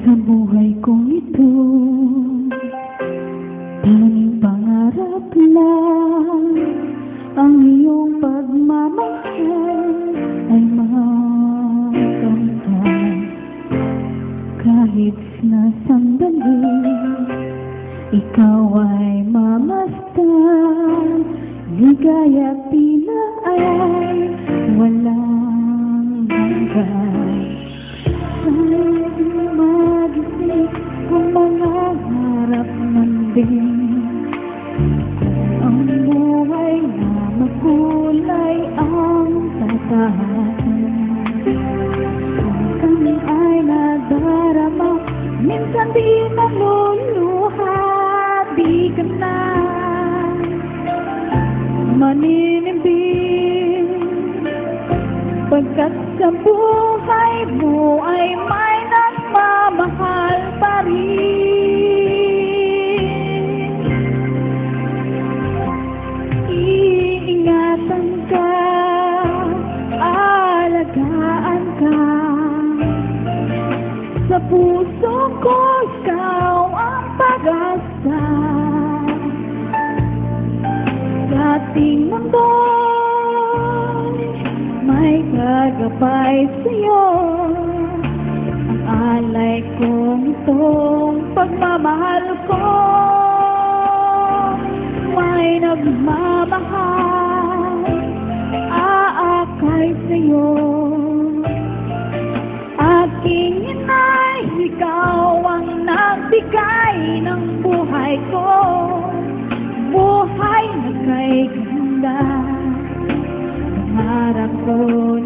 Sa buhay kong ito, tanging pangarap lang ang iyong pagmamahal ay makamtan. Kahit na sandali, ikaw ay mamastan. Ligaya tila ay walang hanggan. Sana'y magising kung mga harap man din. Ang buhay na makulay ang tatahanan. Minsan ay nadarama, minsan di naluluha. Di ka na maninimbing, pagkat sa buhay mo ay may nagmamahal pa rin. Iingatan ka, alagaan ka. Sa puso ko ikaw ang pag-asa. Sa ating mundo may gagabay sa'yo. Ang alay kong itong pagmamahal ko, may nagmamahal, aakay sa'yo. Aking inay, ikaw ang nagbigay ng buhay ko, buhay na kay ganda. Pangarap ko